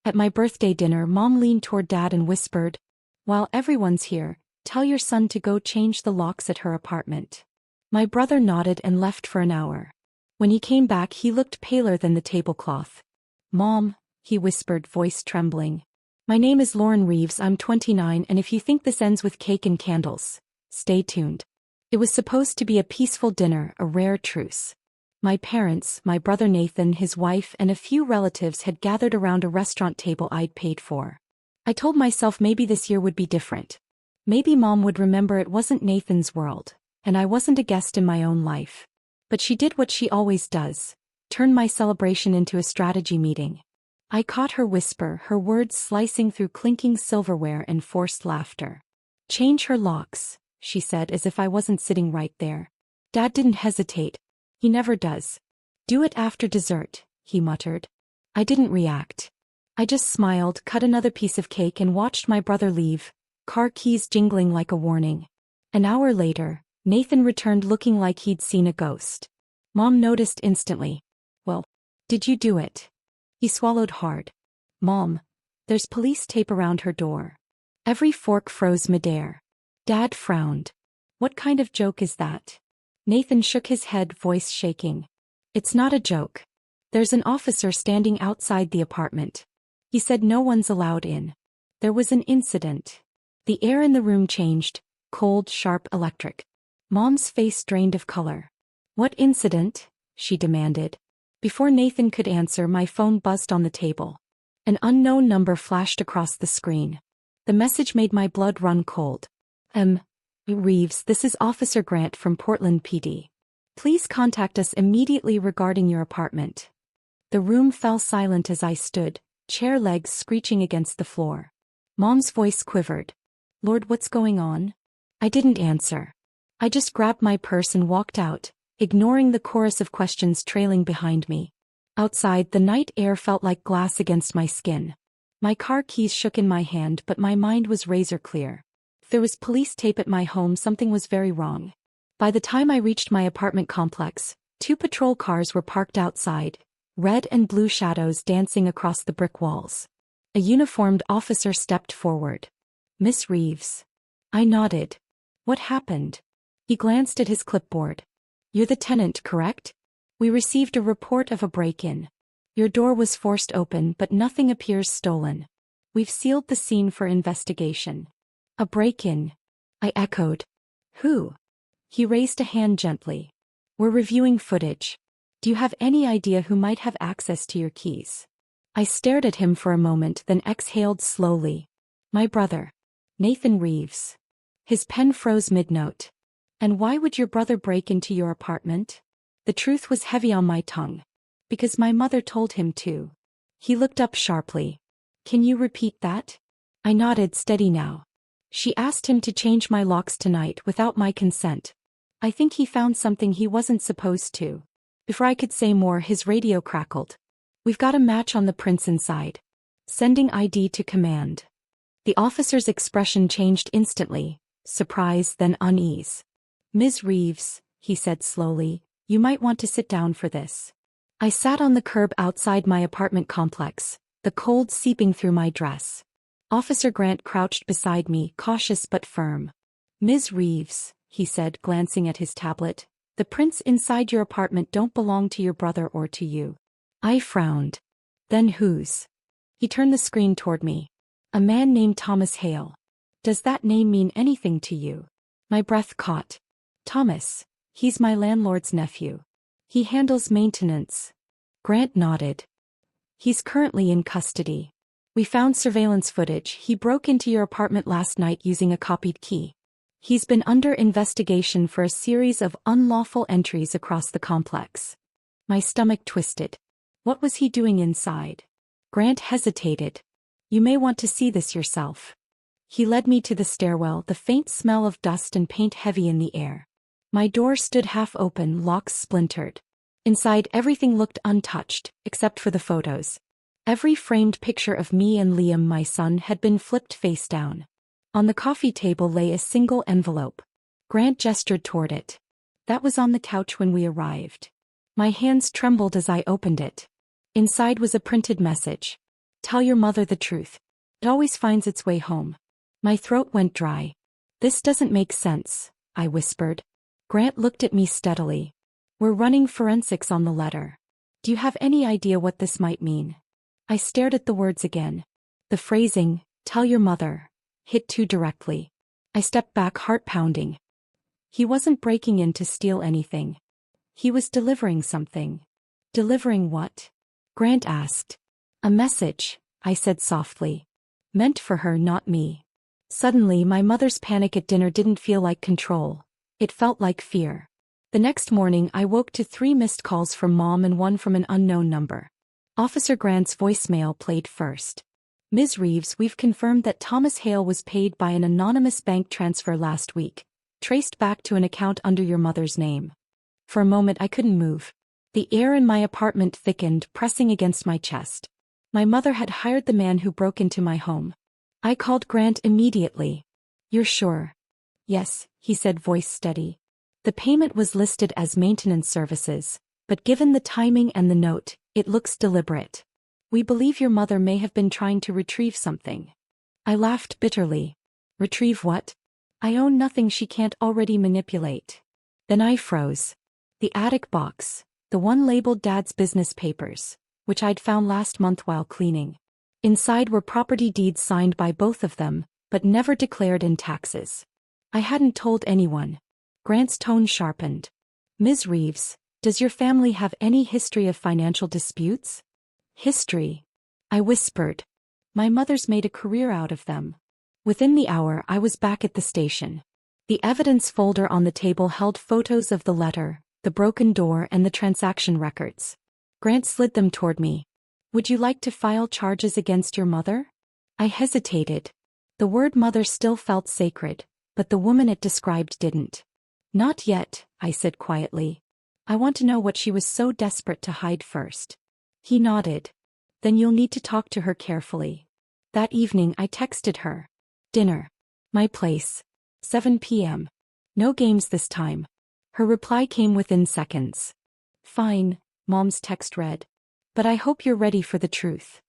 At my birthday dinner, Mom leaned toward Dad and whispered, "While everyone's here, tell your son to go change the locks at her apartment." My brother nodded and left for an hour. When he came back, he looked paler than the tablecloth. "Mom," he whispered, voice trembling. "My name is Lauren Reeves, I'm 29, and if you think this ends with cake and candles, stay tuned." It was supposed to be a peaceful dinner, a rare truce. My parents, my brother Nathan, his wife, and a few relatives had gathered around a restaurant table I'd paid for. I told myself maybe this year would be different. Maybe Mom would remember it wasn't Nathan's world, and I wasn't a guest in my own life. But she did what she always does, turn my celebration into a strategy meeting. I caught her whisper, her words slicing through clinking silverware and forced laughter. "Change her locks," she said as if I wasn't sitting right there. Dad didn't hesitate. He never does. "Do it after dessert," he muttered. I didn't react. I just smiled, cut another piece of cake and watched my brother leave, car keys jingling like a warning. An hour later, Nathan returned looking like he'd seen a ghost. Mom noticed instantly. "Well, did you do it?" He swallowed hard. "Mom, there's police tape around her door." Every fork froze midair. Dad frowned. "What kind of joke is that?" Nathan shook his head, voice shaking. "It's not a joke. There's an officer standing outside the apartment. He said no one's allowed in. There was an incident." The air in the room changed, cold, sharp, electric. Mom's face drained of color. "What incident?" she demanded. Before Nathan could answer, my phone buzzed on the table. An unknown number flashed across the screen. The message made my blood run cold. Reeves, this is Officer Grant from Portland PD. Please contact us immediately regarding your apartment." The room fell silent as I stood, chair legs screeching against the floor. Mom's voice quivered. "Lord, what's going on?" I didn't answer. I just grabbed my purse and walked out, ignoring the chorus of questions trailing behind me. Outside, the night air felt like glass against my skin. My car keys shook in my hand, but my mind was razor clear. If there was police tape at my home, something was very wrong. By the time I reached my apartment complex, 2 patrol cars were parked outside, red and blue shadows dancing across the brick walls. A uniformed officer stepped forward. "Miss Reeves." I nodded. "What happened?" He glanced at his clipboard. "You're the tenant, correct? We received a report of a break-in. Your door was forced open, but nothing appears stolen. We've sealed the scene for investigation." "A break-in?" I echoed. "Who?" He raised a hand gently. "We're reviewing footage. Do you have any idea who might have access to your keys?" I stared at him for a moment, then exhaled slowly. "My brother. Nathan Reeves." His pen froze mid-note. "And why would your brother break into your apartment?" The truth was heavy on my tongue. "Because my mother told him to." He looked up sharply. "Can you repeat that?" I nodded, steady now. "She asked him to change my locks tonight without my consent. I think he found something he wasn't supposed to." Before I could say more, his radio crackled. "We've got a match on the prints inside. Sending ID to command." The officer's expression changed instantly, surprise then unease. "Ms. Reeves," he said slowly, "you might want to sit down for this." I sat on the curb outside my apartment complex, the cold seeping through my dress. Officer Grant crouched beside me, cautious but firm. "Ms. Reeves," he said, glancing at his tablet, "the prints inside your apartment don't belong to your brother or to you." I frowned. "Then whose?" He turned the screen toward me. "A man named Thomas Hale. Does that name mean anything to you?" My breath caught. "Thomas. He's my landlord's nephew. He handles maintenance." Grant nodded. "He's currently in custody. We found surveillance footage. He broke into your apartment last night using a copied key. He's been under investigation for a series of unlawful entries across the complex." My stomach twisted. What was he doing inside? Grant hesitated. "You may want to see this yourself." He led me to the stairwell, the faint smell of dust and paint heavy in the air. My door stood half open, locks splintered. Inside, everything looked untouched, except for the photos. Every framed picture of me and Liam, my son, had been flipped face down. On the coffee table lay a single envelope. Grant gestured toward it. "That was on the couch when we arrived." My hands trembled as I opened it. Inside was a printed message. Tell your mother the truth. It always finds its way home. My throat went dry. This doesn't make sense, I whispered. Grant looked at me steadily. We're running forensics on the letter. Do you have any idea what this might mean? I stared at the words again. The phrasing, tell your mother, hit too directly. I stepped back, heart pounding. He wasn't breaking in to steal anything. He was delivering something. Delivering what? Grant asked. A message, I said softly. Meant for her, not me. Suddenly, my mother's panic at dinner didn't feel like control. It felt like fear. The next morning, I woke to 3 missed calls from Mom and 1 from an unknown number. Officer Grant's voicemail played first. Ms. Reeves, we've confirmed that Thomas Hale was paid by an anonymous bank transfer last week, traced back to an account under your mother's name. For a moment I couldn't move. The air in my apartment thickened, pressing against my chest. My mother had hired the man who broke into my home. I called Grant immediately. You're sure? Yes, he said, voice steady. The payment was listed as maintenance services, but given the timing and the note, it looks deliberate. We believe your mother may have been trying to retrieve something. I laughed bitterly. Retrieve what? I own nothing she can't already manipulate. Then I froze. The attic box, the one labeled Dad's business papers, which I'd found last month while cleaning. Inside were property deeds signed by both of them, but never declared in taxes. I hadn't told anyone. Grant's tone sharpened. Ms. Reeves, does your family have any history of financial disputes? History? I whispered. My mother's made a career out of them. Within the hour I was back at the station. The evidence folder on the table held photos of the letter, the broken door and the transaction records. Grant slid them toward me. Would you like to file charges against your mother? I hesitated. The word mother still felt sacred, but the woman it described didn't. Not yet, I said quietly. I want to know what she was so desperate to hide first. He nodded. Then you'll need to talk to her carefully. That evening I texted her. Dinner. My place. 7 p.m. No games this time. Her reply came within seconds. Fine, Mom's text read. But I hope you're ready for the truth.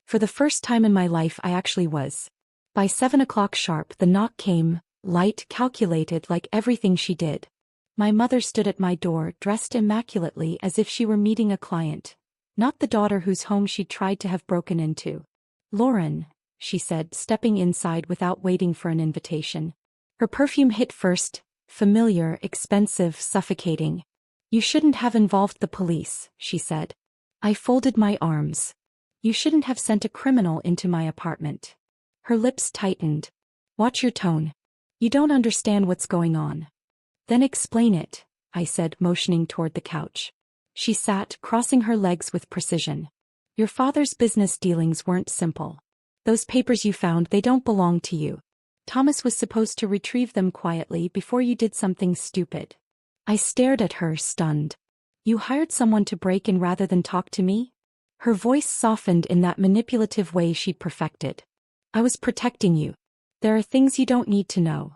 For the first time in my life I actually was. By 7 o'clock sharp the knock came, light, calculated, like everything she did. My mother stood at my door, dressed immaculately as if she were meeting a client. Not the daughter whose home she'd tried to have broken into. Lauren, she said, stepping inside without waiting for an invitation. Her perfume hit first, familiar, expensive, suffocating. You shouldn't have involved the police, she said. I folded my arms. You shouldn't have sent a criminal into my apartment. Her lips tightened. Watch your tone. You don't understand what's going on. Then explain it, I said, motioning toward the couch. She sat, crossing her legs with precision. Your father's business dealings weren't simple. Those papers you found, they don't belong to you. Thomas was supposed to retrieve them quietly before you did something stupid. I stared at her, stunned. You hired someone to break in rather than talk to me? Her voice softened in that manipulative way she'd perfected. I was protecting you. There are things you don't need to know.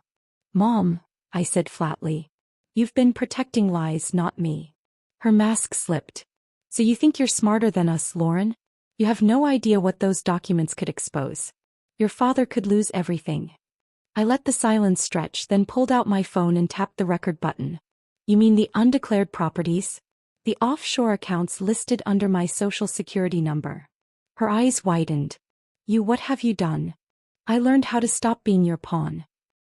Mom, I said flatly. You've been protecting lies, not me. Her mask slipped. So you think you're smarter than us, Lauren? You have no idea what those documents could expose. Your father could lose everything. I let the silence stretch, then pulled out my phone and tapped the record button. You mean the undeclared properties? The offshore accounts listed under my social security number. Her eyes widened. What have you done? I learned how to stop being your pawn.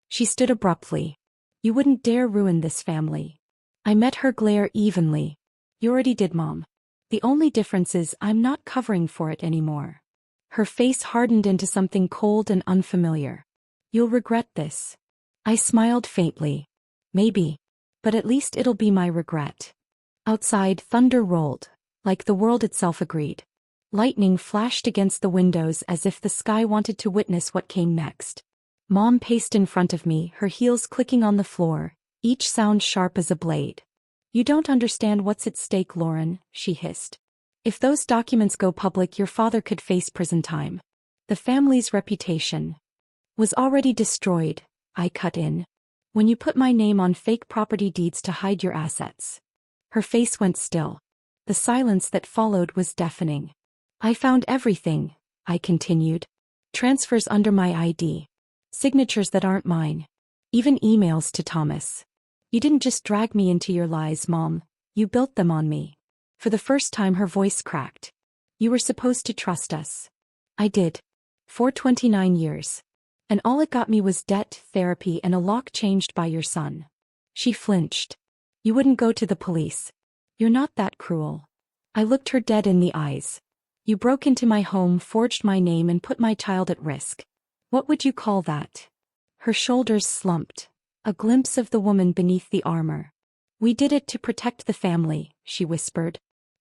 She stood abruptly. You wouldn't dare ruin this family. I met her glare evenly. You already did, Mom. The only difference is I'm not covering for it anymore. Her face hardened into something cold and unfamiliar. You'll regret this. I smiled faintly. Maybe. But at least it'll be my regret. Outside, thunder rolled, like the world itself agreed. Lightning flashed against the windows as if the sky wanted to witness what came next. Mom paced in front of me, her heels clicking on the floor, each sound sharp as a blade. You don't understand what's at stake, Lauren, she hissed. If those documents go public, your father could face prison time. The family's reputation was already destroyed, I cut in. When you put my name on fake property deeds to hide your assets. Her face went still. The silence that followed was deafening. I found everything, I continued. Transfers under my ID. Signatures that aren't mine. Even emails to Thomas. You didn't just drag me into your lies, Mom. You built them on me. For the first time her voice cracked. You were supposed to trust us. I did. For 29 years. And all it got me was debt, therapy, and a lock changed by your son. She flinched. You wouldn't go to the police. You're not that cruel. I looked her dead in the eyes. You broke into my home, forged my name, and put my child at risk. What would you call that? Her shoulders slumped. A glimpse of the woman beneath the armor. We did it to protect the family, she whispered.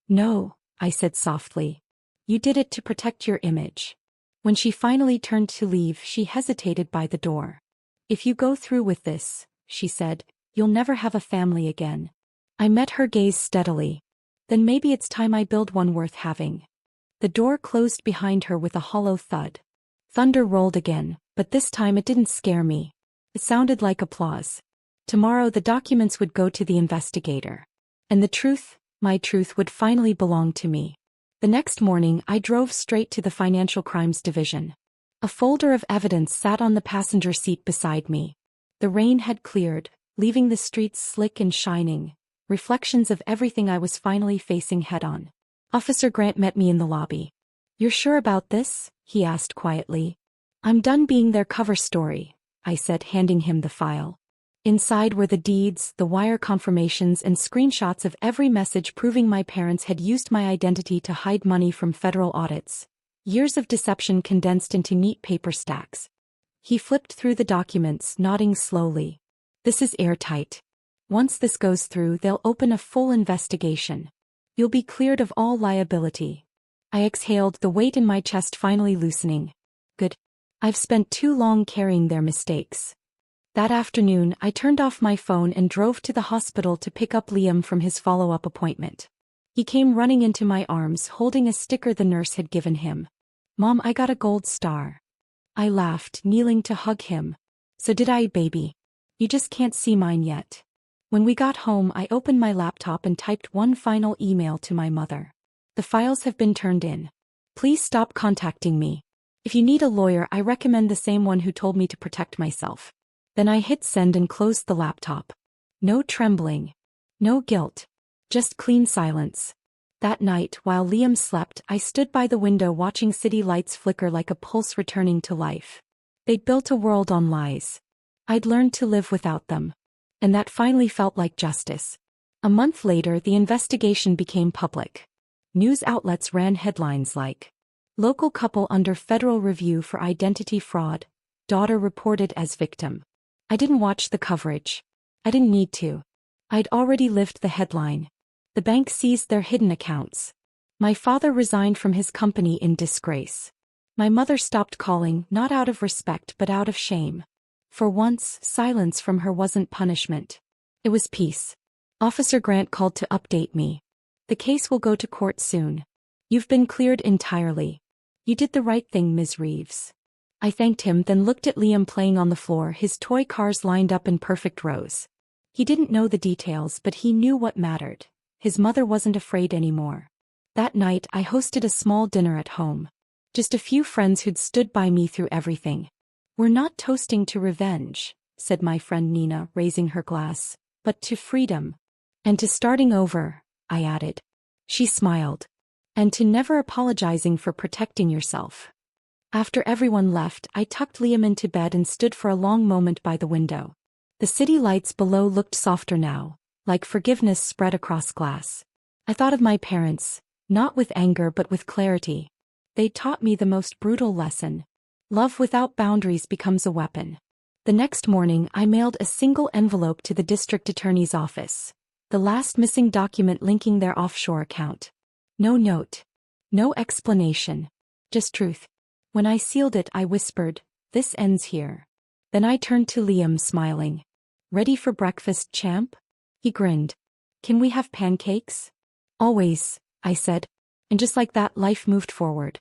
No, I said softly. You did it to protect your image. When she finally turned to leave, she hesitated by the door. If you go through with this, she said, you'll never have a family again. I met her gaze steadily. Then maybe it's time I build one worth having. The door closed behind her with a hollow thud. Thunder rolled again, but this time it didn't scare me. It sounded like applause. Tomorrow the documents would go to the investigator. And the truth, my truth, would finally belong to me. The next morning I drove straight to the Financial Crimes Division. A folder of evidence sat on the passenger seat beside me. The rain had cleared, leaving the streets slick and shining, reflections of everything I was finally facing head-on. Officer Grant met me in the lobby. You're sure about this? He asked quietly. I'm done being their cover story, I said, handing him the file. Inside were the deeds, the wire confirmations, and screenshots of every message proving my parents had used my identity to hide money from federal audits. Years of deception condensed into neat paper stacks. He flipped through the documents, nodding slowly. This is airtight. Once this goes through, they'll open a full investigation. You'll be cleared of all liability. I exhaled, the weight in my chest finally loosening. Good. I've spent too long carrying their mistakes. That afternoon, I turned off my phone and drove to the hospital to pick up Liam from his follow-up appointment. He came running into my arms, holding a sticker the nurse had given him. Mom, I got a gold star. I laughed, kneeling to hug him. So did I, baby. You just can't see mine yet. When we got home, I opened my laptop and typed one final email to my mother. The files have been turned in. Please stop contacting me. If you need a lawyer, I recommend the same one who told me to protect myself. Then I hit send and closed the laptop. No trembling. No guilt. Just clean silence. That night, while Liam slept, I stood by the window watching city lights flicker like a pulse returning to life. They'd built a world on lies. I'd learned to live without them. And that finally felt like justice. A month later, the investigation became public. News outlets ran headlines like, "Local couple under federal review for identity fraud. Daughter reported as victim." I didn't watch the coverage. I didn't need to. I'd already lived the headline. The bank seized their hidden accounts. My father resigned from his company in disgrace. My mother stopped calling, not out of respect but out of shame. For once, silence from her wasn't punishment. It was peace. Officer Grant called to update me. The case will go to court soon. You've been cleared entirely. You did the right thing, Ms. Reeves. I thanked him, then looked at Liam playing on the floor, his toy cars lined up in perfect rows. He didn't know the details, but he knew what mattered. His mother wasn't afraid anymore. That night, I hosted a small dinner at home. Just a few friends who'd stood by me through everything. We're not toasting to revenge, said my friend Nina, raising her glass, but to freedom. And to starting over, I added. She smiled. And to never apologizing for protecting yourself. After everyone left, I tucked Liam into bed and stood for a long moment by the window. The city lights below looked softer now, like forgiveness spread across glass. I thought of my parents, not with anger but with clarity. They taught me the most brutal lesson. Love without boundaries becomes a weapon. The next morning, I mailed a single envelope to the district attorney's office. The last missing document linking their offshore account. No note. No explanation. Just truth. When I sealed it, I whispered, "This ends here." Then I turned to Liam, smiling. "Ready for breakfast, champ?" He grinned. "Can we have pancakes?" "Always," I said. And just like that, life moved forward.